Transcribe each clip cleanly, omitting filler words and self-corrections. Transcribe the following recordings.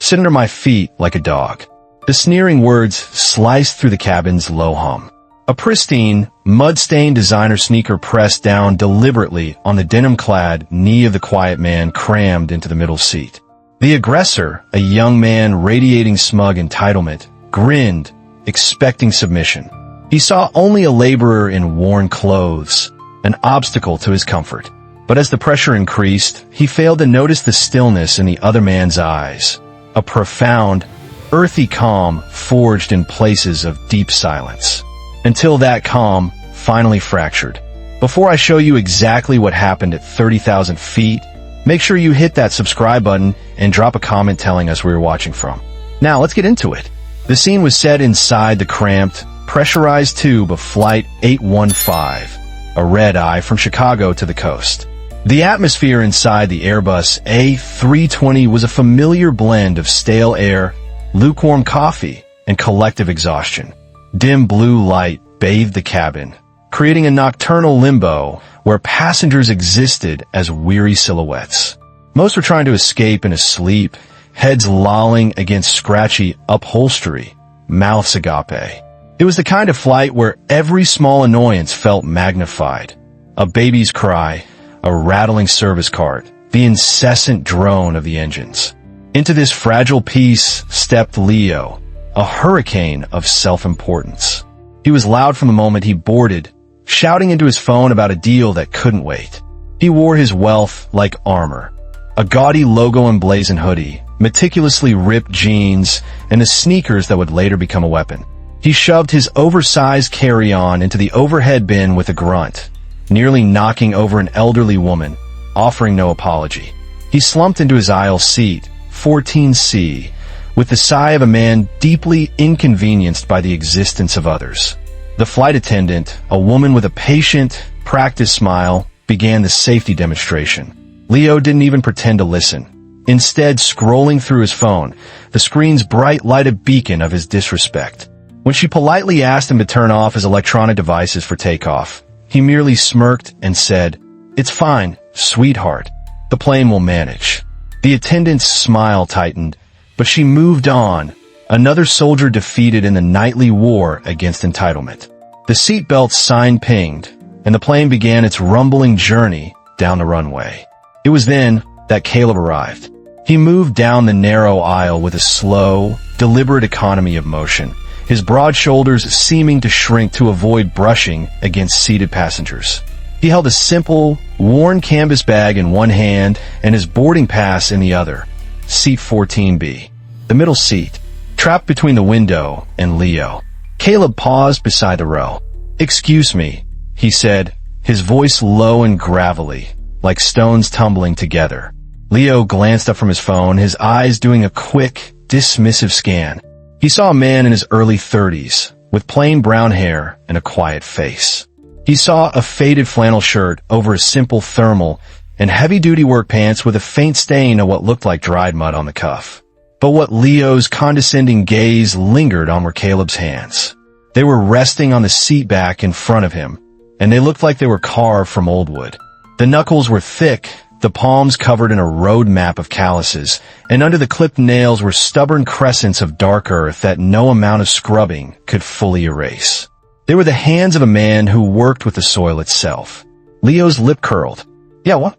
Sit under my feet like a dog." The sneering words sliced through the cabin's low hum. A pristine, mud-stained designer sneaker pressed down deliberately on the denim-clad knee of the quiet man crammed into the middle seat. The aggressor, a young man radiating smug entitlement, grinned, expecting submission. He saw only a laborer in worn clothes, an obstacle to his comfort. But as the pressure increased, he failed to notice the stillness in the other man's eyes, a profound, earthy calm forged in places of deep silence. Until that calm finally fractured. Before I show you exactly what happened at 30,000 feet, make sure you hit that subscribe button and drop a comment telling us where you're watching from. Now let's get into it. The scene was set inside the cramped, pressurized tube of Flight 815, a red-eye from Chicago to the coast. The atmosphere inside the Airbus A320 was a familiar blend of stale air, lukewarm coffee, and collective exhaustion. Dim blue light bathed the cabin, creating a nocturnal limbo where passengers existed as weary silhouettes. Most were trying to escape and asleep, heads lolling against scratchy upholstery, mouths agape. It was the kind of flight where every small annoyance felt magnified. A baby's cry, a rattling service cart, the incessant drone of the engines. Into this fragile piece stepped Leo, a hurricane of self-importance. He was loud from the moment he boarded, shouting into his phone about a deal that couldn't wait. He wore his wealth like armor, a gaudy logo-emblazoned hoodie, meticulously ripped jeans, and the sneakers that would later become a weapon. He shoved his oversized carry-on into the overhead bin with a grunt, nearly knocking over an elderly woman, offering no apology. He slumped into his aisle seat, 14C, with the sigh of a man deeply inconvenienced by the existence of others. The flight attendant, a woman with a patient, practiced smile, began the safety demonstration. Leo didn't even pretend to listen. Instead, scrolling through his phone, the screen's bright light a beacon of his disrespect. When she politely asked him to turn off his electronic devices for takeoff, he merely smirked and said, "It's fine, sweetheart. The plane will manage." The attendant's smile tightened, but she moved on, another soldier defeated in the nightly war against entitlement. The seatbelt sign pinged, and the plane began its rumbling journey down the runway. It was then that Caleb arrived. He moved down the narrow aisle with a slow, deliberate economy of motion, his broad shoulders seeming to shrink to avoid brushing against seated passengers. He held a simple, worn canvas bag in one hand and his boarding pass in the other. Seat 14B, the middle seat, trapped between the window and Leo. Caleb paused beside the row. "Excuse me," he said, his voice low and gravelly, like stones tumbling together. Leo glanced up from his phone, his eyes doing a quick, dismissive scan. He saw a man in his early 30s, with plain brown hair and a quiet face. He saw a faded flannel shirt over a simple thermal and heavy-duty work pants with a faint stain of what looked like dried mud on the cuff. But what Leo's condescending gaze lingered on were Caleb's hands. They were resting on the seat back in front of him, and they looked like they were carved from old wood. The knuckles were thick, the palms covered in a road map of calluses, and under the clipped nails were stubborn crescents of dark earth that no amount of scrubbing could fully erase. They were the hands of a man who worked with the soil itself. Leo's lip curled. "Yeah, what?"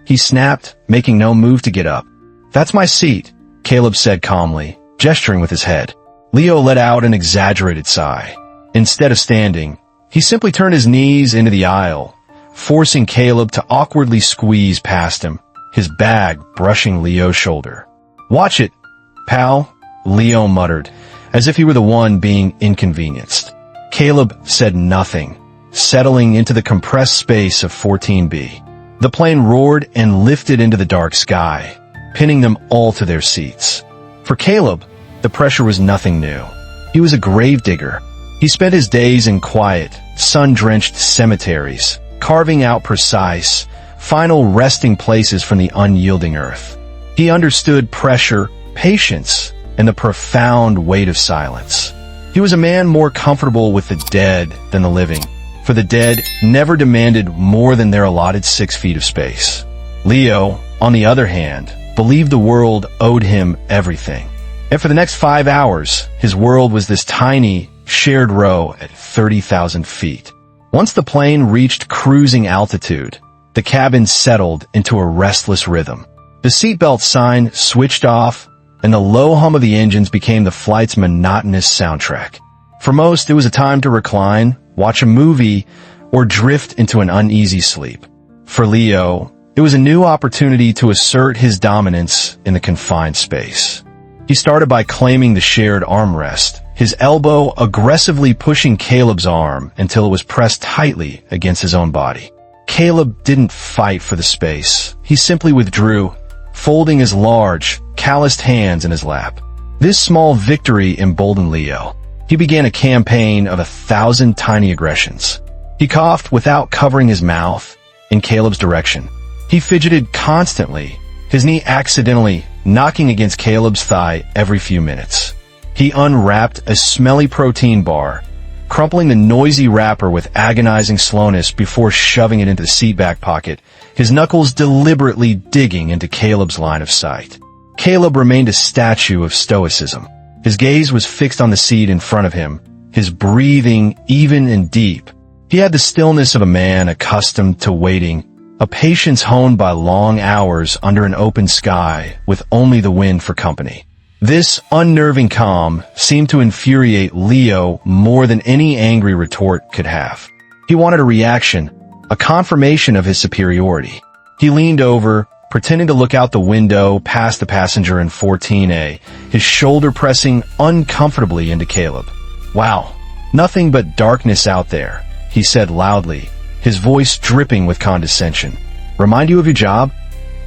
He snapped, making no move to get up. "That's my seat," Caleb said calmly, gesturing with his head. Leo let out an exaggerated sigh. Instead of standing, he simply turned his knees into the aisle, forcing Caleb to awkwardly squeeze past him, his bag brushing Leo's shoulder. "Watch it, pal," Leo muttered, as if he were the one being inconvenienced. Caleb said nothing, settling into the compressed space of 14B. The plane roared and lifted into the dark sky, pinning them all to their seats. For Caleb, the pressure was nothing new. He was a gravedigger. He spent his days in quiet, sun-drenched cemeteries, carving out precise, final resting places from the unyielding earth. He understood pressure, patience, and the profound weight of silence. He was a man more comfortable with the dead than the living, for the dead never demanded more than their allotted 6 feet of space. Leo, on the other hand, believed the world owed him everything. And for the next 5 hours, his world was this tiny, shared row at 30,000 feet. Once the plane reached cruising altitude, the cabin settled into a restless rhythm. The seatbelt sign switched off, and the low hum of the engines became the flight's monotonous soundtrack. For most, it was a time to recline, watch a movie, or drift into an uneasy sleep. For Leo, it was a new opportunity to assert his dominance in the confined space. He started by claiming the shared armrest, his elbow aggressively pushing Caleb's arm until it was pressed tightly against his own body. Caleb didn't fight for the space. He simply withdrew, folding his large, calloused hands in his lap. This small victory emboldened Leo. He began a campaign of 1,000 tiny aggressions. He coughed without covering his mouth in Caleb's direction. He fidgeted constantly, his knee accidentally knocking against Caleb's thigh every few minutes. He unwrapped a smelly protein bar, crumpling the noisy wrapper with agonizing slowness before shoving it into the seat back pocket, his knuckles deliberately digging into Caleb's line of sight. Caleb remained a statue of stoicism. His gaze was fixed on the seat in front of him, his breathing even and deep. He had the stillness of a man accustomed to waiting, a patience honed by long hours under an open sky with only the wind for company. This unnerving calm seemed to infuriate Leo more than any angry retort could have. He wanted a reaction, a confirmation of his superiority. He leaned over, pretending to look out the window past the passenger in 14A, his shoulder pressing uncomfortably into Caleb. "Wow, nothing but darkness out there," he said loudly, his voice dripping with condescension. "Remind you of your job?"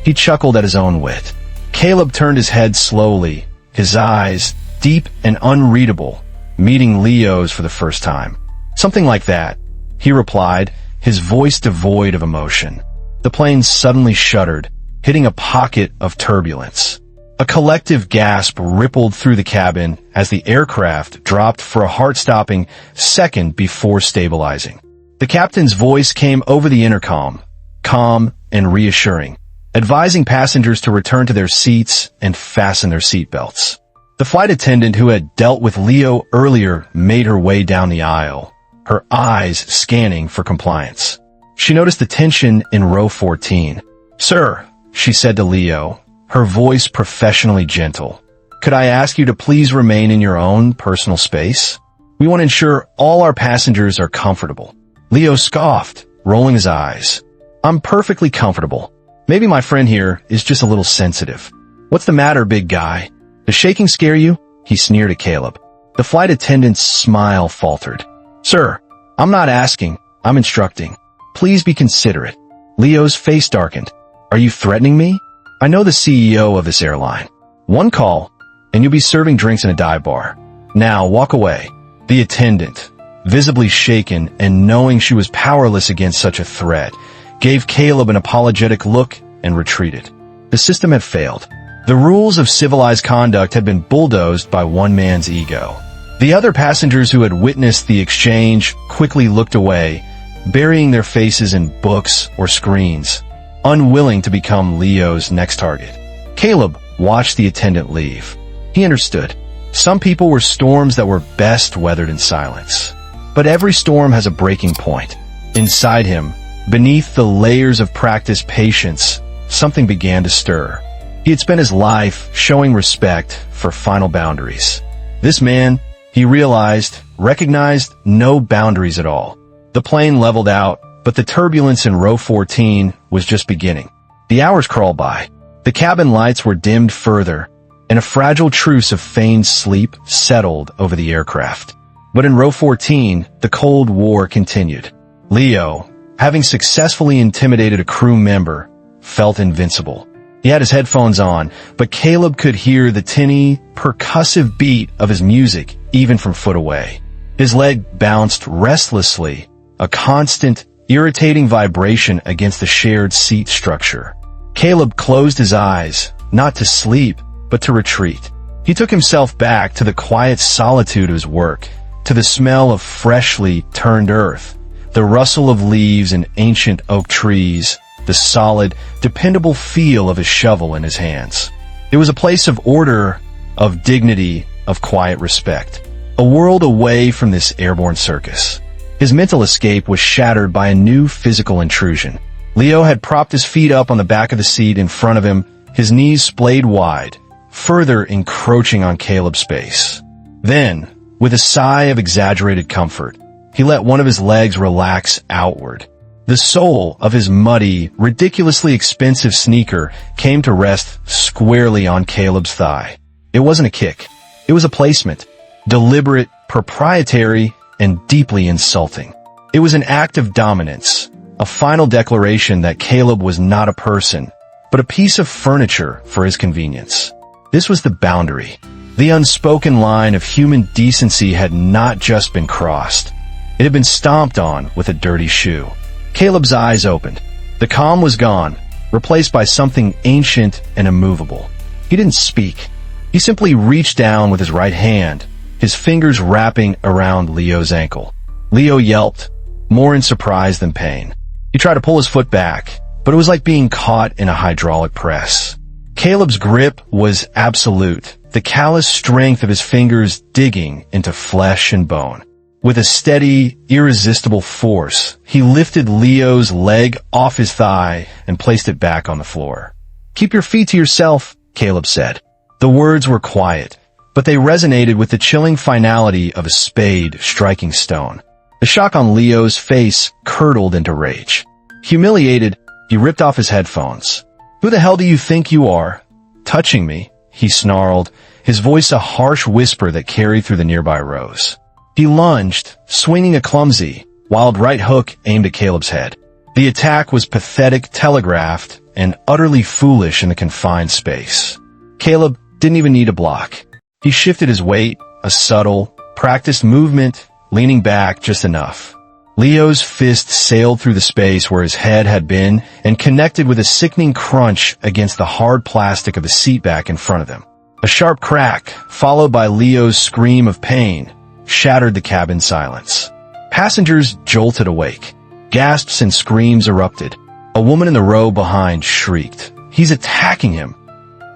He chuckled at his own wit. Caleb turned his head slowly, his eyes, deep and unreadable, meeting Leo's for the first time. "Something like that," he replied, his voice devoid of emotion. The plane suddenly shuddered, hitting a pocket of turbulence. A collective gasp rippled through the cabin as the aircraft dropped for a heart-stopping second before stabilizing. The captain's voice came over the intercom, calm and reassuring, advising passengers to return to their seats and fasten their seatbelts. The flight attendant who had dealt with Leo earlier made her way down the aisle, her eyes scanning for compliance. She noticed the tension in row 14. "Sir," she said to Leo, her voice professionally gentle, "could I ask you to please remain in your own personal space? We want to ensure all our passengers are comfortable." Leo scoffed, rolling his eyes. "I'm perfectly comfortable. Maybe my friend here is just a little sensitive." "What's the matter, big guy? Does shaking scare you?" he sneered at Caleb. The flight attendant's smile faltered. "Sir, I'm not asking, I'm instructing. Please be considerate." Leo's face darkened. "Are you threatening me? I know the CEO of this airline. One call, and you'll be serving drinks in a dive bar. Now, walk away." The attendant, visibly shaken and knowing she was powerless against such a threat, gave Caleb an apologetic look and retreated. The system had failed. The rules of civilized conduct had been bulldozed by one man's ego. The other passengers who had witnessed the exchange quickly looked away, burying their faces in books or screens, unwilling to become Leo's next target. Caleb watched the attendant leave. He understood. Some people were storms that were best weathered in silence. But every storm has a breaking point. Inside him, beneath the layers of practiced patience, something began to stir. He had spent his life showing respect for final boundaries. This man, he realized, recognized no boundaries at all. The plane leveled out, but the turbulence in row 14 was just beginning. The hours crawled by. The cabin lights were dimmed further, and a fragile truce of feigned sleep settled over the aircraft. But in row 14, the Cold War continued. Leo, having successfully intimidated a crew member, felt invincible. He had his headphones on, but Caleb could hear the tinny, percussive beat of his music even from foot away. His leg bounced restlessly, a constant, irritating vibration against the shared seat structure. Caleb closed his eyes, not to sleep, but to retreat. He took himself back to the quiet solitude of his work, to the smell of freshly turned earth, the rustle of leaves in ancient oak trees, the solid, dependable feel of his shovel in his hands. It was a place of order, of dignity, of quiet respect. A world away from this airborne circus. His mental escape was shattered by a new physical intrusion. Leo had propped his feet up on the back of the seat in front of him, his knees splayed wide, further encroaching on Caleb's space. Then, with a sigh of exaggerated comfort, he let one of his legs relax outward. The sole of his muddy, ridiculously expensive sneaker came to rest squarely on Caleb's thigh. It wasn't a kick. It was a placement. Deliberate, proprietary, and deeply insulting. It was an act of dominance, a final declaration that Caleb was not a person, but a piece of furniture for his convenience. This was the boundary. The unspoken line of human decency had not just been crossed. It had been stomped on with a dirty shoe. Caleb's eyes opened. The calm was gone, replaced by something ancient and immovable. He didn't speak. He simply reached down with his right hand, his fingers wrapping around Leo's ankle. Leo yelped, more in surprise than pain. He tried to pull his foot back, but it was like being caught in a hydraulic press. Caleb's grip was absolute, the callous strength of his fingers digging into flesh and bone. With a steady, irresistible force, he lifted Leo's leg off his thigh and placed it back on the floor. "Keep your feet to yourself," Caleb said. The words were quiet, but they resonated with the chilling finality of a spade striking stone. The shock on Leo's face curdled into rage. Humiliated, he ripped off his headphones. "Who the hell do you think you are? Touching me?" he snarled, his voice a harsh whisper that carried through the nearby rows. He lunged, swinging a clumsy, wild right hook aimed at Caleb's head. The attack was pathetic, telegraphed, and utterly foolish in the confined space. Caleb didn't even need a block. He shifted his weight, a subtle, practiced movement, leaning back just enough. Leo's fist sailed through the space where his head had been and connected with a sickening crunch against the hard plastic of the seatback in front of them. A sharp crack, followed by Leo's scream of pain, shattered the cabin silence. Passengers jolted awake. Gasps and screams erupted. A woman in the row behind shrieked. "He's attacking him!"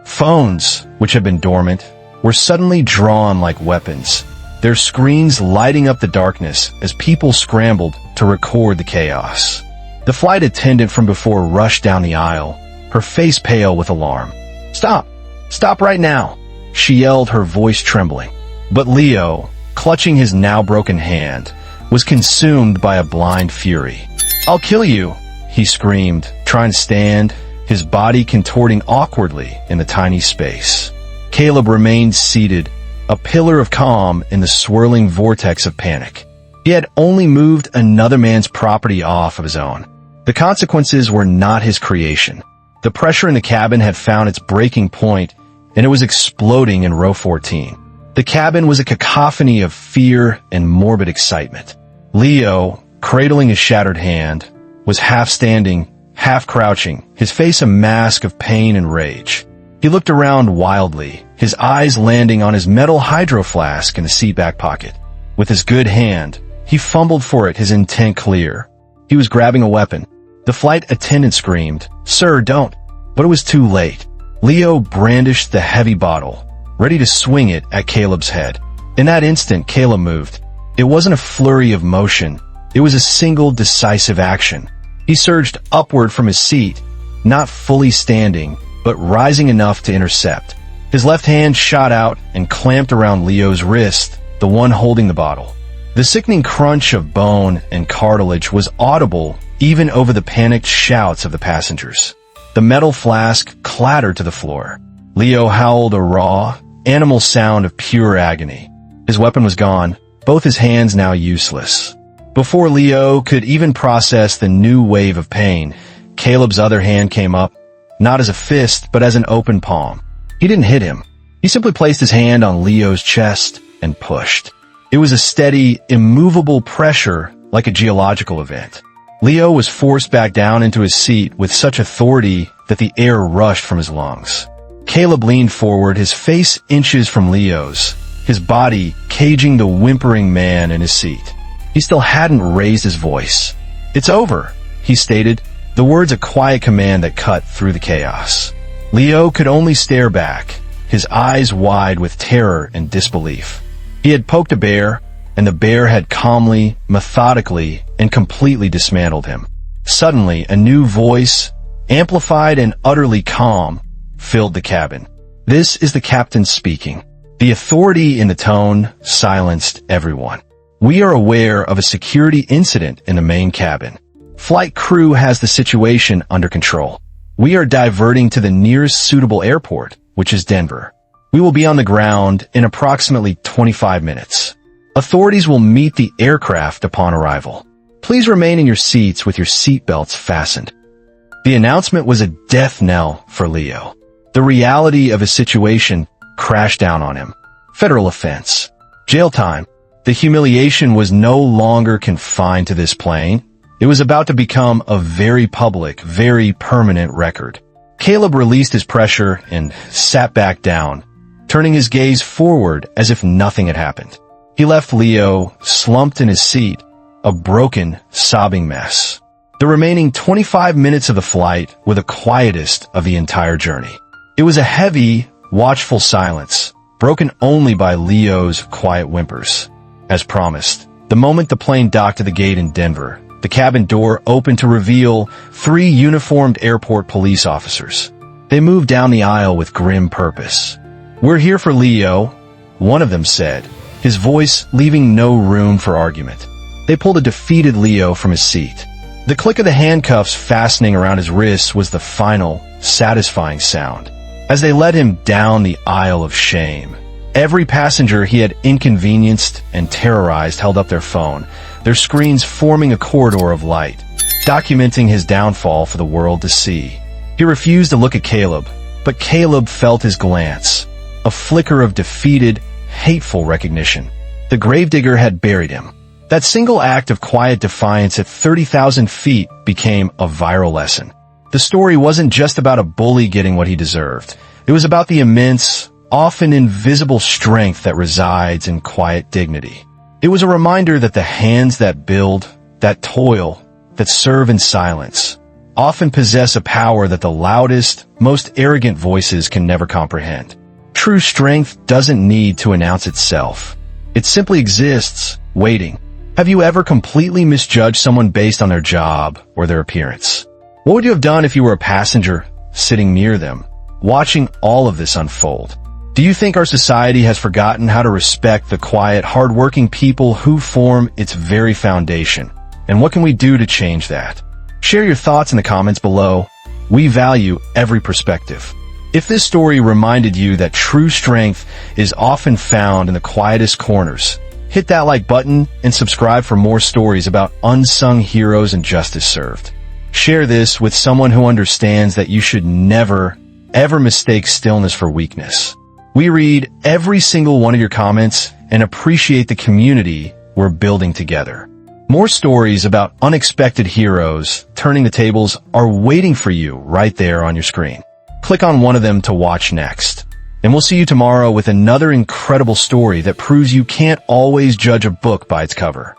Phones, which had been dormant, were suddenly drawn like weapons, their screens lighting up the darkness as people scrambled to record the chaos. The flight attendant from before rushed down the aisle, her face pale with alarm. "Stop! Stop right now!" she yelled, her voice trembling. But Leo, clutching his now broken hand, was consumed by a blind fury. "I'll kill you!" he screamed, trying to stand, his body contorting awkwardly in the tiny space. Caleb remained seated, a pillar of calm in the swirling vortex of panic. He had only moved another man's property off of his own. The consequences were not his creation. The pressure in the cabin had found its breaking point, and it was exploding in row 14. The cabin was a cacophony of fear and morbid excitement. Leo, cradling his shattered hand, was half standing, half crouching, his face a mask of pain and rage. He looked around wildly, his eyes landing on his metal hydro flask in the seat back pocket. With his good hand, he fumbled for it, his intent clear. He was grabbing a weapon. The flight attendant screamed, "Sir, don't!" But it was too late. Leo brandished the heavy bottle, ready to swing it at Caleb's head. In that instant, Caleb moved. It wasn't a flurry of motion. It was a single decisive action. He surged upward from his seat, not fully standing, but rising enough to intercept. His left hand shot out and clamped around Leo's wrist, the one holding the bottle. The sickening crunch of bone and cartilage was audible even over the panicked shouts of the passengers. The metal flask clattered to the floor. Leo howled a raw, animal sound of pure agony. His weapon was gone, both his hands now useless. Before Leo could even process the new wave of pain, Caleb's other hand came up, not as a fist, but as an open palm. He didn't hit him. He simply placed his hand on Leo's chest and pushed. It was a steady, immovable pressure like a geological event. Leo was forced back down into his seat with such authority that the air rushed from his lungs. Caleb leaned forward, his face inches from Leo's, his body caging the whimpering man in his seat. He still hadn't raised his voice. "It's over," he stated, The words a quiet command that cut through the chaos. Leo could only stare back, his eyes wide with terror and disbelief. He had poked a bear, and the bear had calmly, methodically, and completely dismantled him. Suddenly, a new voice, amplified and utterly calm, filled the cabin. "This is the captain speaking." The authority in the tone silenced everyone. "We are aware of a security incident in the main cabin. Flight crew has the situation under control. We are diverting to the nearest suitable airport, which is Denver. We will be on the ground in approximately 25 minutes. Authorities will meet the aircraft upon arrival. Please remain in your seats with your seatbelts fastened." The announcement was a death knell for Leo. The reality of his situation crashed down on him. Federal offense. Jail time. The humiliation was no longer confined to this plane. It was about to become a very public, very permanent record. Caleb released his pressure and sat back down, turning his gaze forward as if nothing had happened. He left Leo slumped in his seat, a broken, sobbing mess. The remaining 25 minutes of the flight were the quietest of the entire journey. It was a heavy, watchful silence, broken only by Leo's quiet whimpers. As promised, the moment the plane docked at the gate in Denver, the cabin door opened to reveal 3 uniformed airport police officers. They moved down the aisle with grim purpose. "We're here for Leo," one of them said, his voice leaving no room for argument. They pulled a defeated Leo from his seat. The click of the handcuffs fastening around his wrists was the final, satisfying sound. As they led him down the aisle of shame, every passenger he had inconvenienced and terrorized held up their phone, their screens forming a corridor of light, documenting his downfall for the world to see. He refused to look at Caleb, but Caleb felt his glance, a flicker of defeated, hateful recognition. The Gravedigger had buried him. That single act of quiet defiance at 30,000 feet became a viral lesson. The story wasn't just about a bully getting what he deserved. It was about the immense, often invisible strength that resides in quiet dignity. It was a reminder that the hands that build, that toil, that serve in silence, often possess a power that the loudest, most arrogant voices can never comprehend. True strength doesn't need to announce itself. It simply exists, waiting. Have you ever completely misjudged someone based on their job or their appearance? What would you have done if you were a passenger sitting near them, watching all of this unfold? Do you think our society has forgotten how to respect the quiet, hardworking people who form its very foundation? And what can we do to change that? Share your thoughts in the comments below. We value every perspective. If this story reminded you that true strength is often found in the quietest corners, hit that like button and subscribe for more stories about unsung heroes and justice served. Share this with someone who understands that you should never, ever mistake stillness for weakness. We read every single one of your comments and appreciate the community we're building together. More stories about unexpected heroes turning the tables are waiting for you right there on your screen. Click on one of them to watch next. And we'll see you tomorrow with another incredible story that proves you can't always judge a book by its cover.